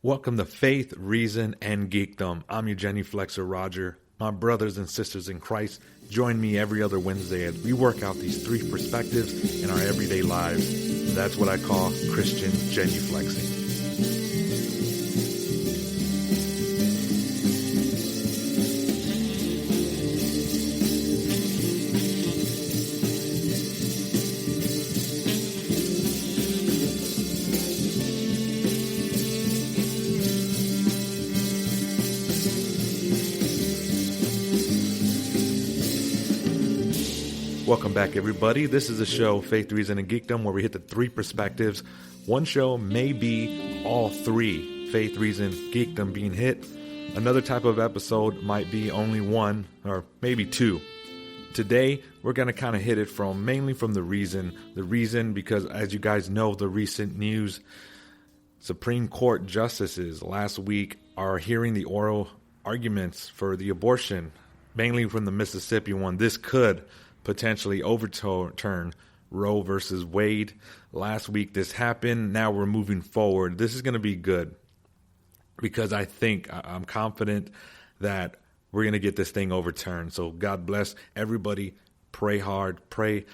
Welcome to Faith, Reason, and Geekdom. I'm your Genuflexer Roger. My brothers and sisters in Christ, join me every other Wednesday as we work out these three perspectives in our everyday lives. That's what I call Christian genuflexing. Welcome back, everybody. This is the show, Faith, Reason, and Geekdom, where we hit the three perspectives. One show may be all three, Faith, Reason, Geekdom being hit. Another type of episode might be only one or maybe two. Today, we're going to kind of hit it mainly from the reason. The reason because, as you guys know, the recent news, Supreme Court justices last week are hearing the oral arguments for the abortion, mainly from the Mississippi one. This could potentially overturn Roe versus Wade. Last week this happened. Now we're moving forward. This is going to be good because I'm confident that we're going to get this thing overturned. So God bless everybody. Pray hard. Pray.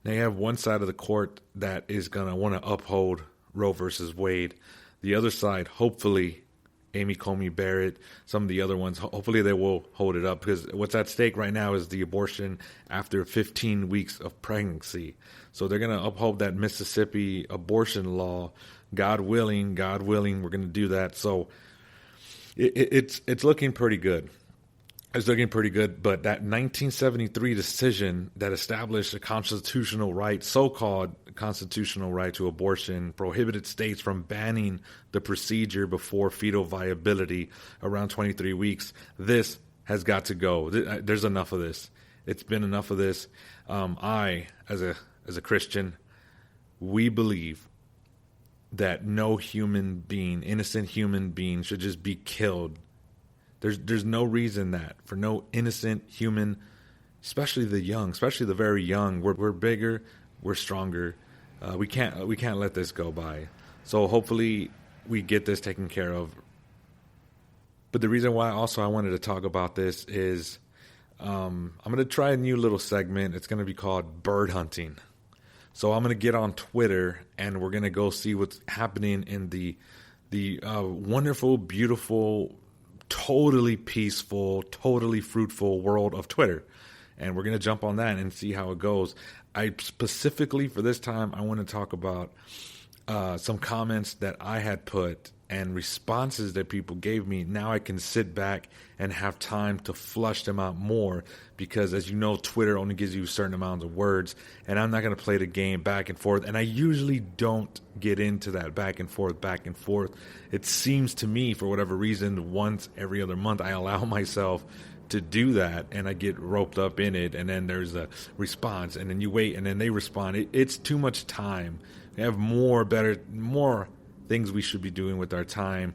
Now you have one side of the court that is going to want to uphold Roe versus Wade. The other side, hopefully, Amy Coney Barrett, some of the other ones, hopefully they will hold it up, because what's at stake right now is the abortion after 15 weeks of pregnancy. So they're going to uphold that Mississippi abortion law. God willing, we're going to do that. So it's looking pretty good. It's looking pretty good, but that 1973 decision that established a constitutional right, so-called constitutional right to abortion, prohibited states from banning the procedure before fetal viability around 23 weeks. This has got to go. There's enough of this. It's been enough of this. I, as a Christian, we believe that no human being, innocent human being, should just be killed. There's no reason that for no innocent human, especially the young, especially the very young. We're bigger, we're stronger. We can't let this go by. So hopefully we get this taken care of. But the reason why also I wanted to talk about this is I'm going to try a new little segment. It's going to be called bird hunting. So I'm going to get on Twitter and we're going to go see what's happening in the wonderful, beautiful, totally peaceful, totally fruitful world of Twitter. And we're going to jump on that and see how it goes. I specifically, for this time, I want to talk about some comments that I had put and responses that people gave me. Now I can sit back and have time to flush them out more, because as you know, Twitter only gives you a certain amount of words, and I'm not going to play the game back and forth. And I usually don't get into that back and forth. It seems to me, for whatever reason, once every other month, I allow myself to do that, and I get roped up in it, and then there's a response, and then you wait, and then they respond. It's too much time. We have more things we should be doing with our time: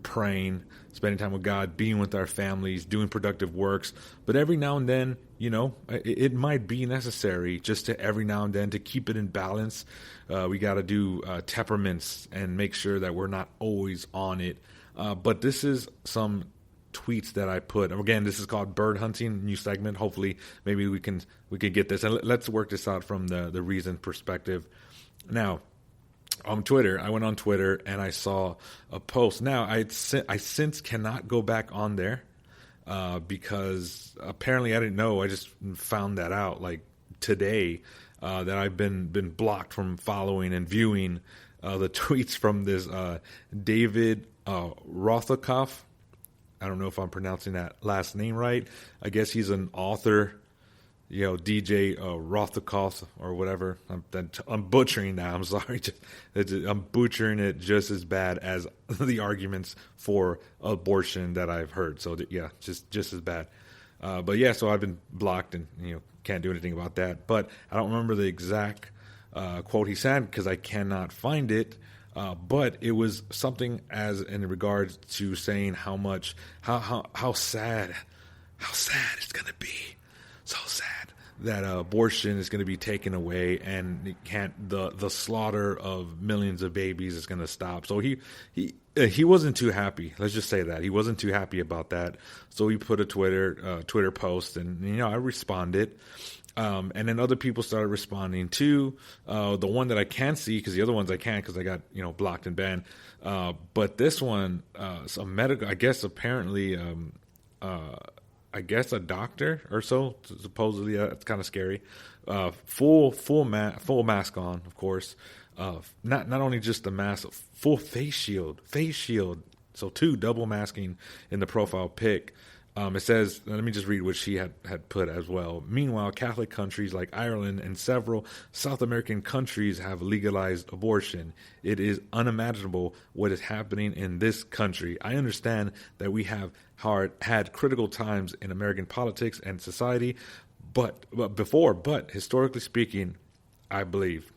praying, spending time with God, being with our families, doing productive works. But every now and then, it might be necessary just to every now and then to keep it in balance. We got to do temperaments and make sure that we're not always on it. But this is some tweets that I put. Again, this is called bird hunting, new segment. Hopefully, maybe we can get this, and let's work this out from the reason perspective. Now, on Twitter, I went on Twitter and I saw a post. Now, I since cannot go back on there because apparently I didn't know. I just found that out like today, that I've been blocked from following and viewing the tweets from this David Rothakoff. I don't know if I'm pronouncing that last name right. I guess he's an author, DJ Rothakoff or whatever. I'm butchering that. I'm sorry. I'm butchering it just as bad as the arguments for abortion that I've heard. So yeah, just as bad. But yeah, so I've been blocked and can't do anything about that. But I don't remember the exact quote he said because I cannot find it. But it was something as in regards to saying how sad it's gonna be, so sad that abortion is going to be taken away, and it can't, the slaughter of millions of babies is going to stop. So he wasn't too happy. Let's just say that he wasn't too happy about that. So he put a Twitter post, and I responded. And then other people started responding too. The one that I can't see, because the other ones I can't because I got blocked and banned. But this one, a medical, I guess apparently, I guess a doctor or so. Supposedly, it's kind of scary. Full mask on, of course. Not only just the mask, full face shield. So 2 double masking in the profile pic. It says, let me just read what she had put as well. Meanwhile, Catholic countries like Ireland and several South American countries have legalized abortion. It is unimaginable what is happening in this country. I understand that we have had critical times in American politics and society, but historically speaking, I believe.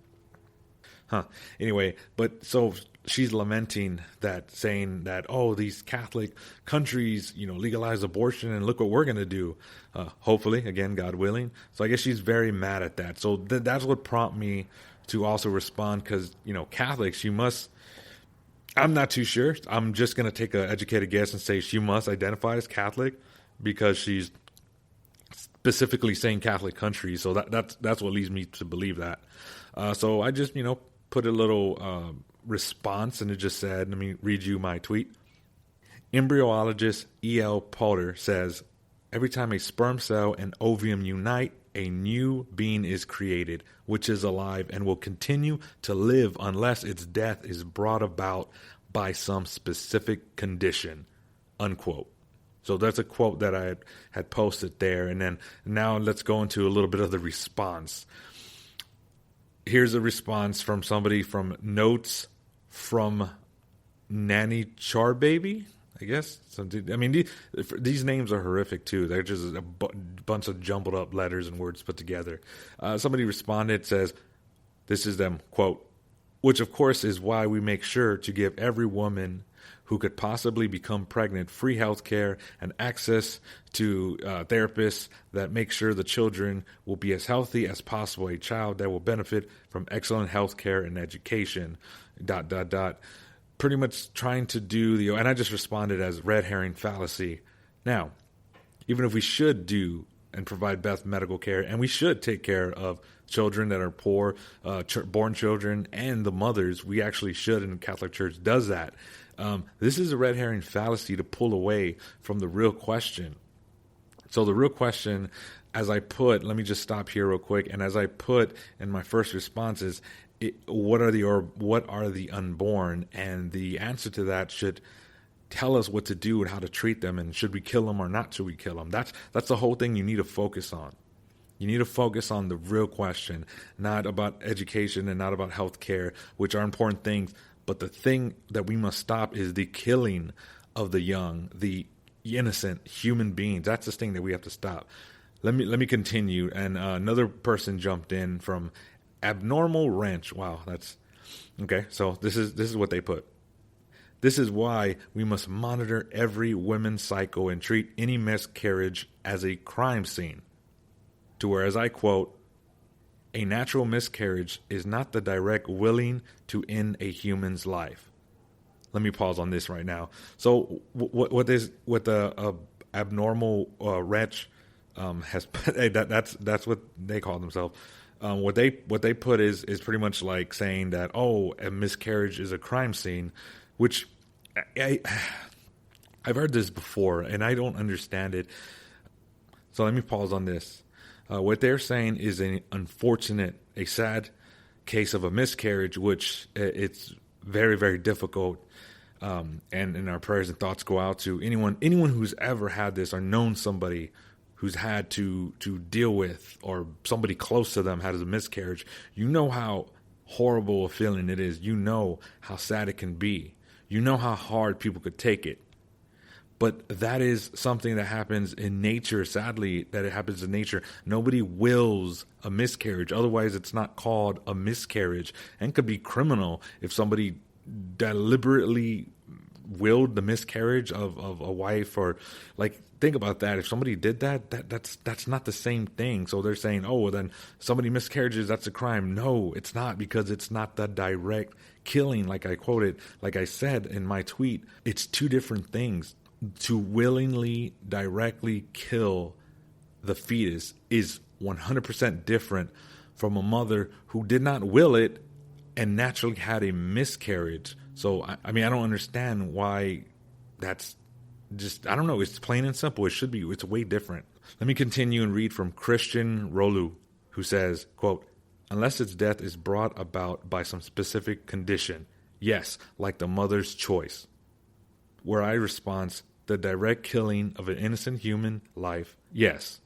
Anyway, but so she's lamenting that, saying that, oh, these Catholic countries, legalize abortion, and look what we're going to do. Hopefully, again, God willing. So I guess she's very mad at that. So that's what prompted me to also respond, because, Catholics, I'm not too sure. I'm just going to take an educated guess and say she must identify as Catholic, because she's specifically saying Catholic countries. So that's what leads me to believe that. So I just, put a little response, and it just said, let me read you my tweet. Embryologist E.L. Potter says, every time a sperm cell and ovum unite, a new being is created, which is alive and will continue to live unless its death is brought about by some specific condition, unquote. So that's a quote that I had posted there. And then now let's go into a little bit of the response. Here's a response from somebody from Notes from Nanny Charbaby, I guess. These names are horrific too. They're just a bunch of jumbled up letters and words put together. Somebody responded, says, this is them, quote, which of course is why we make sure to give every woman who could possibly become pregnant free health care and access to therapists that make sure the children will be as healthy as possible, a child that will benefit from excellent health care and education, ... Pretty much trying to do and I just responded as red herring fallacy. Now, even if we should do and provide best medical care, and we should take care of children that are poor, born children, and the mothers, we actually should, and the Catholic Church does that. This is a red herring fallacy to pull away from the real question. So the real question, as I put, let me just stop here real quick, and as I put in my first response is, what are the unborn? And the answer to that should tell us what to do and how to treat them, and should we kill them or not should we kill them. That's the whole thing you need to focus on. You need to focus on the real question, not about education and not about health care, which are important things. But the thing that we must stop is the killing of the young, the innocent human beings. That's the thing that we have to stop. Let me continue. And another person jumped in from Abnormal Ranch. Wow, that's okay. So this is what they put. This is why we must monitor every women's cycle and treat any miscarriage as a crime scene. To where, as I quote, a natural miscarriage is not the direct willing to end a human's life. Let me pause on this right now. So what the abnormal wretch has put, that's what they call themselves. What they put is pretty much like saying that, oh, a miscarriage is a crime scene, which I've heard this before and I don't understand it. So let me pause on this. What they're saying is an unfortunate, a sad case of a miscarriage, which it's very, very difficult. And our prayers and thoughts go out to anyone who's ever had this or known somebody who's had to deal with, or somebody close to them had a miscarriage. You know how horrible a feeling it is. You know how sad it can be. You know how hard people could take it. But that is something that happens in nature, sadly, that it happens in nature. Nobody wills a miscarriage. Otherwise, it's not called a miscarriage, and could be criminal if somebody deliberately willed the miscarriage of a wife, or like, think about that. If somebody did that's not the same thing. So they're saying, oh, well, then somebody miscarriages, that's a crime. No, it's not, because it's not the direct killing. Like I quoted, like I said in my tweet, it's two different things. To willingly, directly kill the fetus is 100% different from a mother who did not will it and naturally had a miscarriage. So, I mean, I don't understand why that's just, I don't know. It's plain and simple. It should be, it's way different. Let me continue and read from Christian Rolu, who says, quote, unless its death is brought about by some specific condition, yes, like the mother's choice. Where I respond, the direct killing of an innocent human life, yes.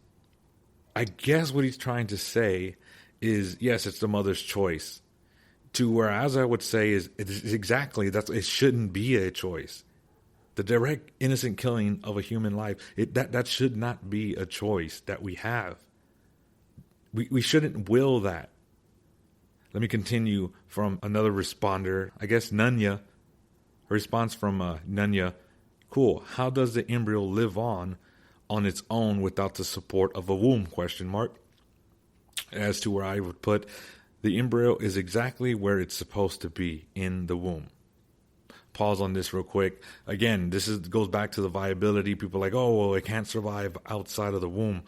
I guess what he's trying to say is, yes, it's the mother's choice. To whereas I would say is exactly, it shouldn't be a choice. The direct innocent killing of a human life, that should not be a choice that we have. We shouldn't will that. Let me continue from another responder. I guess Nunya, a response from Nunya. Cool. How does the embryo live on its own without the support of a womb? Question mark. As to where I would put, the embryo is exactly where it's supposed to be, in the womb. Pause on this real quick. Again, goes back to the viability. People are like, oh, well, it can't survive outside of the womb.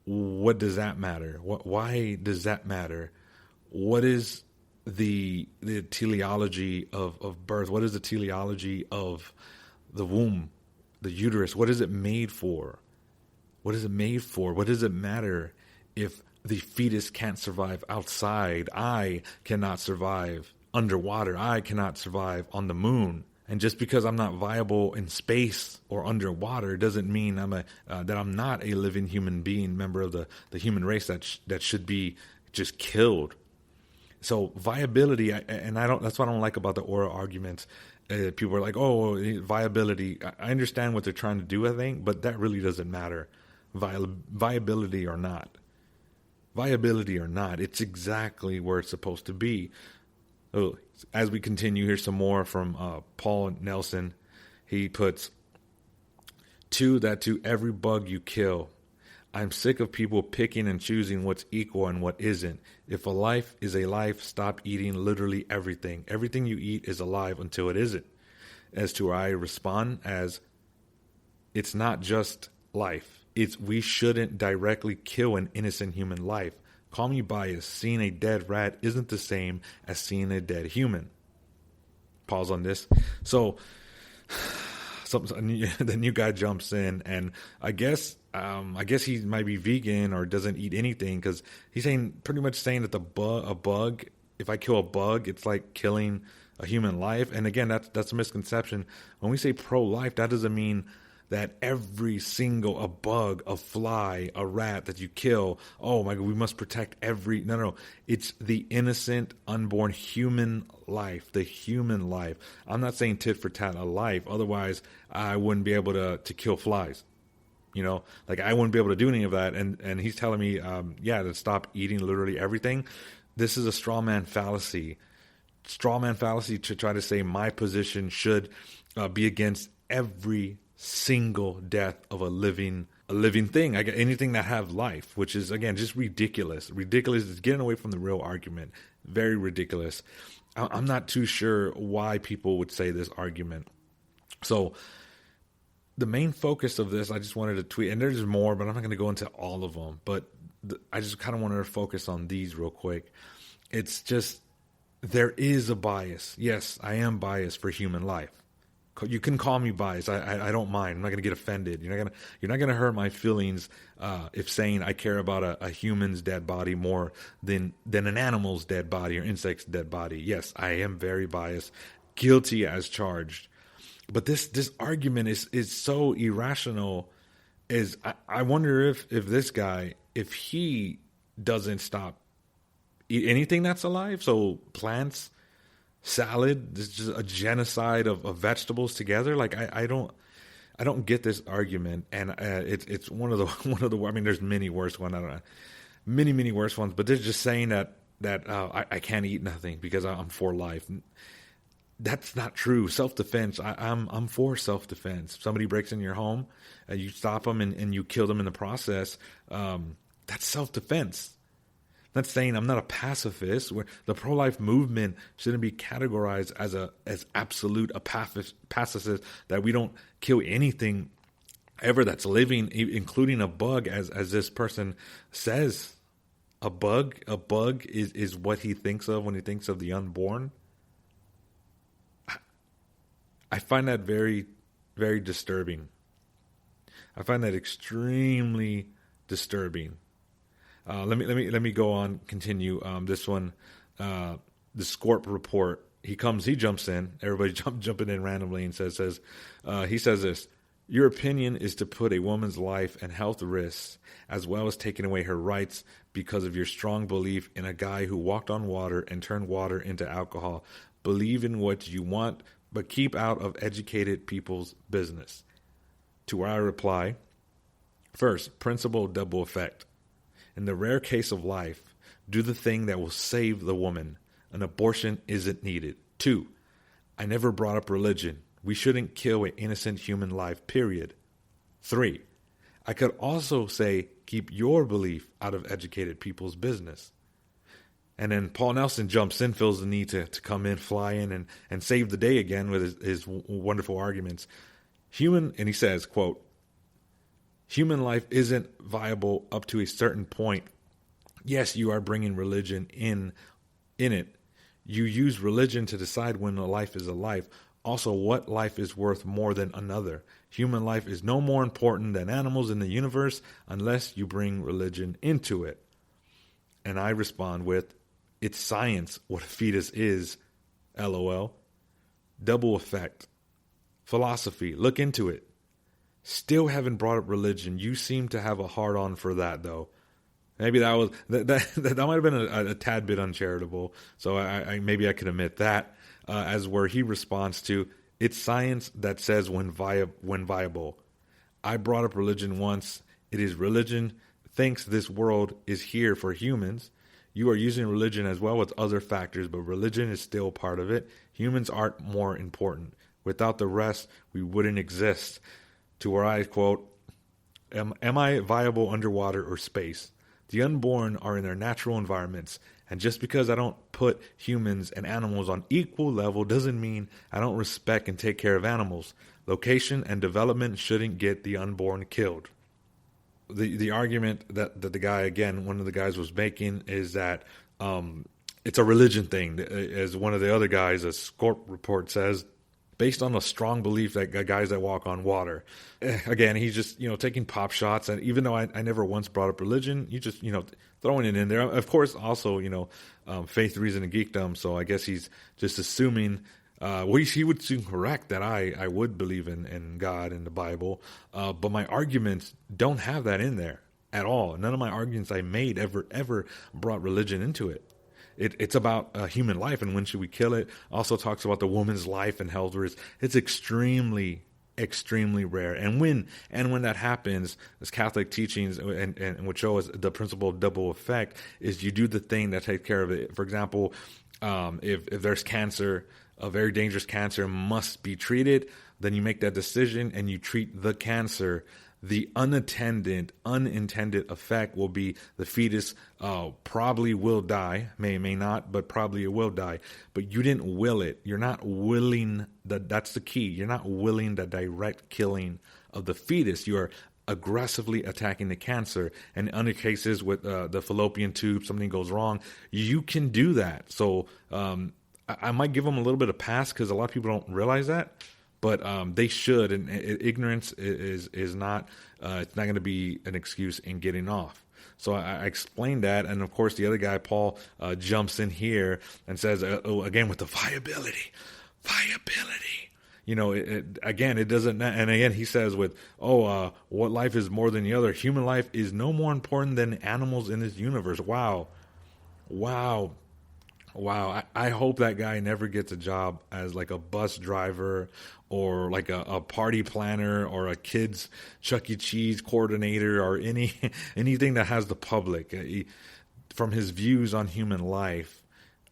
What does that matter? Why does that matter? What is the teleology of birth? What is the teleology of the womb, the uterus? What is it made for? What is it made for? What does it matter if the fetus can't survive outside? I cannot survive underwater. I cannot survive on the moon. And just because I'm not viable in space or underwater doesn't mean that I'm not a living human being, member of the human race that should be just killed. So viability, that's what I don't like about the oral arguments. People are like, oh, viability. I understand what they're trying to do, I think, but that really doesn't matter. Viability or not. Viability or not, it's exactly where it's supposed to be. Oh, as we continue, here's some more from Paul Nelson. He puts, to every bug you kill. I'm sick of people picking and choosing what's equal and what isn't. If a life is a life, stop eating literally everything. Everything you eat is alive until it isn't. As to where I respond as, it's not just life. We shouldn't directly kill an innocent human life. Call me biased. Seeing a dead rat isn't the same as seeing a dead human. Pause on this. So the new guy jumps in, and I guess he might be vegan or doesn't eat anything, because he's pretty much saying that a bug, if I kill a bug, it's like killing a human life. And again, that's a misconception. When we say pro-life, that doesn't mean that every single, a bug, a fly, a rat that you kill, oh my God, we must protect no. It's the innocent, unborn human life, the human life. I'm not saying tit for tat a life. Otherwise, I wouldn't be able to kill flies. You know, like I wouldn't be able to do any of that. And he's telling me, to stop eating literally everything. This is a straw man fallacy. Straw man fallacy to try to say my position should be against every single death of a living thing. Anything that have life, which is again just ridiculous. Ridiculous is getting away from the real argument. Very ridiculous. I'm not too sure why people would say this argument. So the main focus of this, I just wanted to tweet, and there's more, but I'm not going to go into all of them. But I just kind of wanted to focus on these real quick. It's just, there is a bias. Yes, I am biased for human life. You can call me biased. I don't mind. I'm not going to get offended. You're not going to hurt my feelings if saying I care about a human's dead body more than an animal's dead body or insect's dead body. Yes, I am very biased, guilty as charged. But this argument is so irrational. I wonder if this guy, if he doesn't stop eat anything that's alive, so plants, salad, this is just a genocide of vegetables together. Like I don't get this argument, and it's one of the. I mean, there's many worse ones. I don't know, many worse ones. But they're just saying that I can't eat nothing because I'm for life. That's not true. Self-defense, I'm for self-defense. If somebody breaks in your home, you stop them and you kill them in the process. That's self-defense. I'm not saying I'm not a pacifist. Where the pro-life movement shouldn't be categorized as absolute a pacifist, that we don't kill anything ever that's living, including a bug, as this person says. A bug is what he thinks of when he thinks of the unborn. I find that very, very disturbing. I find that extremely disturbing. Let me go on. Continue. This one, the Scorp report. He jumps in. Everybody jumping in randomly and says he says this: your opinion is to put a woman's life and health risks, as well as taking away her rights because of your strong belief in a guy who walked on water and turned water into alcohol. Believe in what you want, but keep out of educated people's business. To where I reply, first, principle double effect. In the rare case of life, do the thing that will save the woman. An abortion isn't needed. 2, I never brought up religion. We shouldn't kill an innocent human life, period. 3, I could also say keep your belief out of educated people's business. And then Paul Nelson jumps in, feels the need to come in, fly in, and save the day again with his wonderful arguments. And he says, quote, human life isn't viable up to a certain point. Yes, you are bringing religion in it. You use religion to decide when a life is a life. Also, what life is worth more than another. Human life is no more important than animals in the universe unless you bring religion into it. And I respond with, it's science what a fetus is, LOL. Double effect. Philosophy, look into it. Still haven't brought up religion. You seem to have a hard-on for that, though. Maybe that might have been a tad bit uncharitable. So maybe I can admit that, as where he responds to, it's science that says when viable. I brought up religion once. It is religion thinks this world is here for humans. You are using religion as well with other factors, but religion is still part of it. Humans aren't more important. Without the rest, we wouldn't exist. To where I quote, am I viable underwater or space? The unborn are in their natural environments, and just because I don't put humans and animals on equal level doesn't mean I don't respect and take care of animals. Location and development shouldn't get the unborn killed. The argument that the guy, again, one of the guys was making is that it's a religion thing. As one of the other guys, a Scorp report says, based on a strong belief that guys that walk on water. Again, he's just, taking pop shots. And even though I never once brought up religion, you just, throwing it in there. Of course, also, faith, reason, and geekdom. So I guess he's just assuming, he would seem correct that I would believe in God and the Bible. But my arguments don't have that in there at all. None of my arguments I made ever brought religion into it. It's about human life and when should we kill it. Also talks about the woman's life and health risk. It's extremely, extremely rare. And when that happens, as Catholic teachings and would show us the principle of double effect is you do the thing that takes care of it. For example, if there's cancer, a very dangerous cancer must be treated, then you make that decision and you treat the cancer. The unintended effect will be the fetus probably will die, may not, but probably it will die. But you didn't will it. You're not willing, that's the key. You're not willing the direct killing of the fetus. You are aggressively attacking the cancer. And in other cases with the fallopian tube, something goes wrong, you can do that. So I might give them a little bit of pass because a lot of people don't realize that. But they should, and ignorance is not, it's not going to be an excuse in getting off. So I explained that, and of course the other guy, Paul, jumps in here and says, again with the viability. Again, it doesn't, and again he says with, what life is more than the other? Human life is no more important than animals in this universe. Wow. I hope that guy never gets a job as like a bus driver or like a party planner or a kid's Chuck E. Cheese coordinator or anything that has the public. From his views on human life,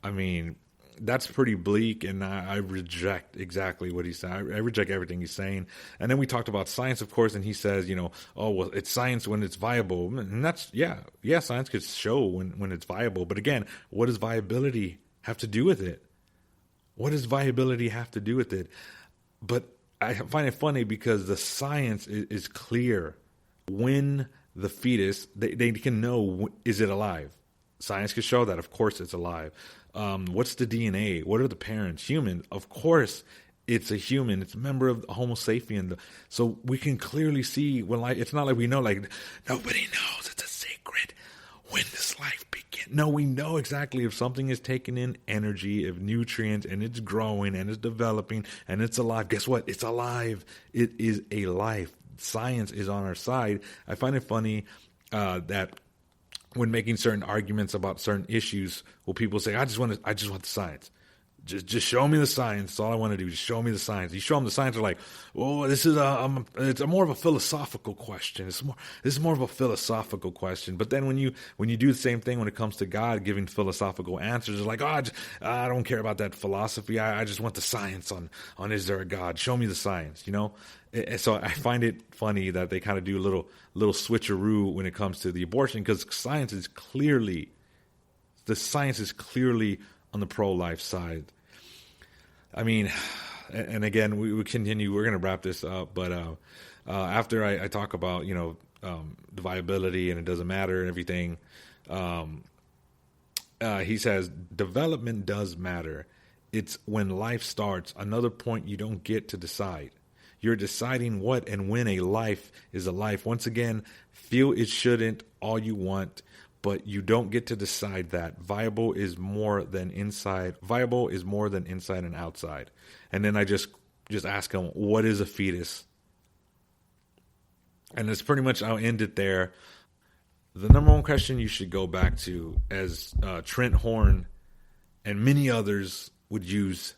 I mean, that's pretty bleak, and I reject exactly what he's saying. I reject everything he's saying. And then we talked about science, of course, and he says, oh, well, it's science when it's viable. And that's, yeah, science could show when it's viable. But again, what does viability have to do with it? What does viability have to do with it? But I find it funny because the science is clear. When the fetus, they can know, is it alive? Science can show that. Of course it's alive. What's the DNA? What are the parents? Human. Of course it's a human. It's a member of Homo sapien. So we can clearly see when it's not like we know, like nobody knows. It's a secret. When does life begin? No, we know exactly if something is taking in energy, if nutrients, and it's growing and it's developing and it's alive. Guess what? It's alive. It is a life. Science is on our side. I find it funny that when making certain arguments about certain issues, well, people say, I just want the science. Just show me the science. That's all I want to do. Just show me the science. You show them the science, they're like, oh, this is it's more of a philosophical question. This is more of a philosophical question. But then when you do the same thing when it comes to God giving philosophical answers, it's like, oh, I don't care about that philosophy. I just want the science on is there a God? Show me the science, So I find it funny that they kind of do a little switcheroo when it comes to the abortion, because science is clearly on the pro-life side. I mean, and again, we continue. We're going to wrap this up, but after I talk about the viability and it doesn't matter and everything, he says development does matter. It's when life starts. Another point you don't get to decide. You're deciding what and when a life is a life. Once again, feel it shouldn't all you want, but you don't get to decide that. Viable is more than inside. Viable is more than inside and outside. And then I just ask him, what is a fetus? And that's pretty much, I'll end it there. The number one question you should go back to, as Trent Horn and many others would use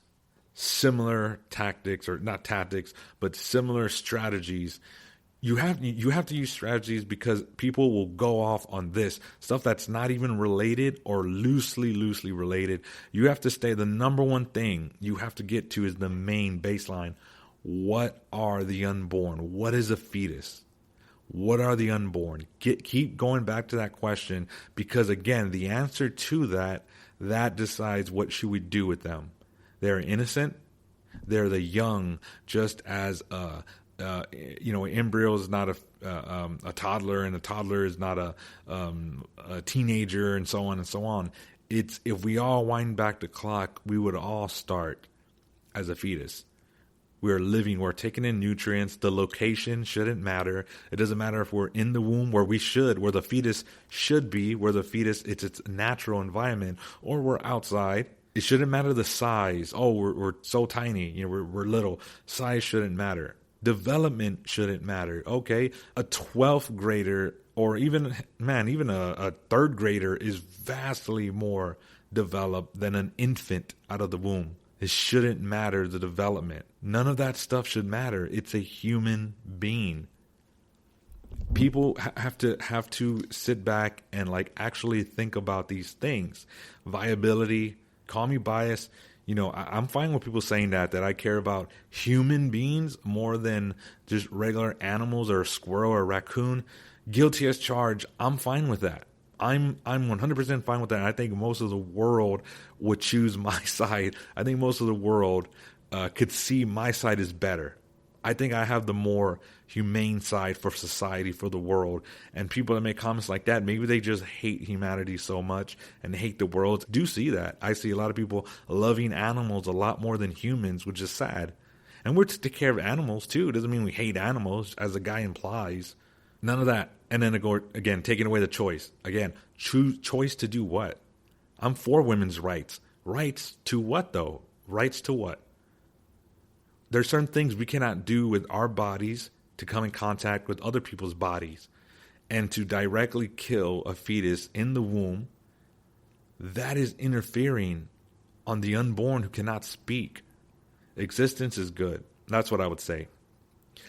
similar tactics, or not tactics, but similar strategies. You have to use strategies because people will go off on this stuff that's not even related or loosely related. You have to stay. The number one thing you have to get to is the main baseline. What are the unborn? What is a fetus? What are the unborn? Keep going back to that question, because again, the answer to that decides what should we do with them. They're innocent. They're the young, just as an embryo is not a toddler, and a toddler is not a teenager, and so on and so on. It's, if we all wind back the clock, we would all start as a fetus. We're living, we're taking in nutrients. The location shouldn't matter. It doesn't matter if we're in the womb where the fetus should be, where the fetus, it's its natural environment, or we're outside. It shouldn't matter the size. Oh, we're so tiny, we're little. Size shouldn't matter. Development shouldn't matter. Okay, a 12th grader, or even a third grader is vastly more developed than an infant out of the womb. It shouldn't matter the development. None of that stuff should matter. It's a human being. People have to sit back and actually think about these things. Viability, call me biased. I'm fine with people saying that I care about human beings more than just regular animals or a squirrel or a raccoon. Guilty as charged. I'm fine with that. I'm 100% fine with that. I think most of the world would choose my side. I think most of the world could see my side is better. I think I have the more humane side for society, for the world. And people that make comments like that, maybe they just hate humanity so much and hate the world. I do see that. I see a lot of people loving animals a lot more than humans, which is sad. And we're to take care of animals too. It doesn't mean we hate animals, as the guy implies. None of that. And then again, taking away the choice. Again, choice to do what? I'm for women's rights. Rights to what, though? Rights to what? There's certain things we cannot do with our bodies to come in contact with other people's bodies. And to directly kill a fetus in the womb, that is interfering on the unborn who cannot speak. Existence is good. That's what I would say.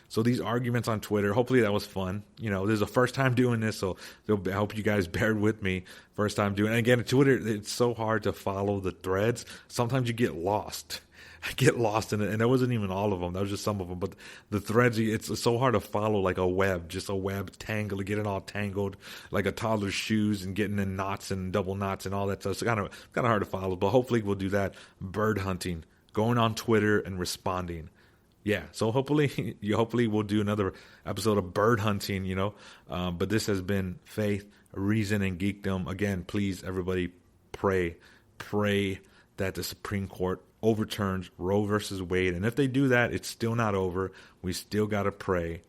So these arguments on Twitter, hopefully that was fun. This is the first time doing this, so I hope you guys bear with me. First time doing it. And again, Twitter, it's so hard to follow the threads. Sometimes you get lost. I get lost in it, and that wasn't even all of them. That was just some of them. But the threads, it's so hard to follow like a web, just a web tangle, getting all tangled like a toddler's shoes and getting in knots and double knots and all that stuff. It's kind of hard to follow, but hopefully we'll do that. Bird hunting, going on Twitter and responding. Yeah, so hopefully we'll do another episode of bird hunting, But this has been Faith, Reason, and Geekdom. Again, please, everybody, pray that the Supreme Court overturns Roe versus Wade. And if they do that, it's still not over. We still got to pray.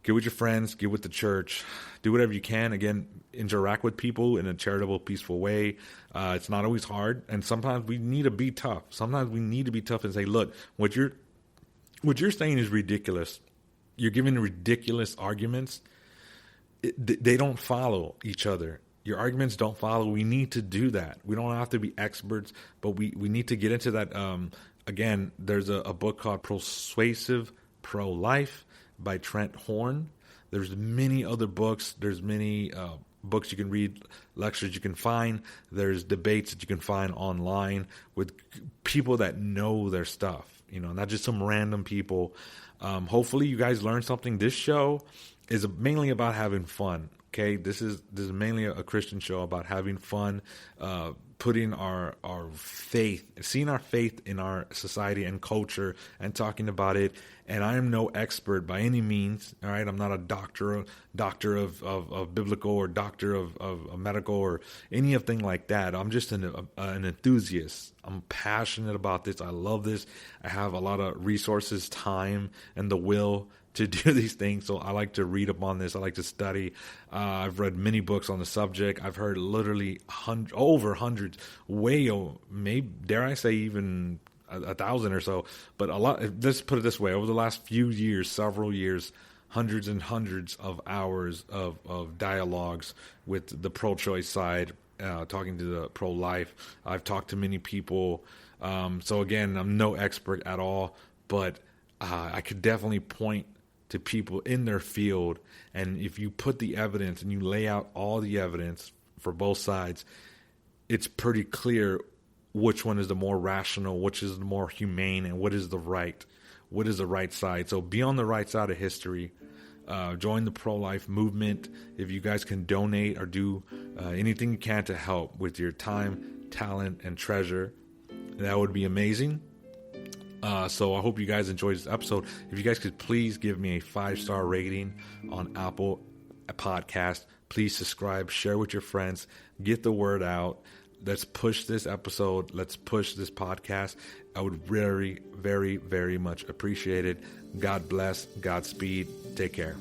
Get with your friends, get with the church, do whatever you can. Again, interact with people in a charitable, peaceful way. It's not always hard. And sometimes we need to be tough. Sometimes we need to be tough and say, look, what you're saying is ridiculous. You're giving ridiculous arguments. They don't follow each other. Your arguments don't follow. We need to do that. We don't have to be experts, but we need to get into that. Again, there's a book called Persuasive Pro-Life by Trent Horn. There's many other books. There's many books you can read, lectures you can find. There's debates that you can find online with people that know their stuff, not just some random people. Hopefully you guys learned something. This show is mainly about having fun. Okay, this is mainly a Christian show about having fun, putting our faith, seeing our faith in our society and culture, and talking about it. And I am no expert by any means. All right, I'm not a doctor of biblical or doctor of medical or anything like that. I'm just an enthusiast. I'm passionate about this. I love this. I have a lot of resources, time, and the will to do these things. So I like to read up on this. I like to study. I've read many books on the subject. I've heard literally over hundreds, maybe dare I say even 1,000 or so, but a lot. Let's put it this way: over the last few years, several years, hundreds and hundreds of hours of dialogues with the pro-choice side, talking to the pro-life. I've talked to many people. So again, I'm no expert at all, but I could definitely point to people in their field, and if you put the evidence and you lay out all the evidence for both sides, it's pretty clear which one is the more rational, which is the more humane, and what is the right side. So be on the right side of history. Join the pro-life movement. If you guys can donate or do anything you can to help with your time, talent, and treasure, that would be amazing. So I hope you guys enjoyed this episode. If you guys could please give me a 5-star rating on Apple Podcast. Please subscribe, share with your friends, get the word out. Let's push this episode. Let's push this podcast. I would very, very, very much appreciate it. God bless. Godspeed. Take care.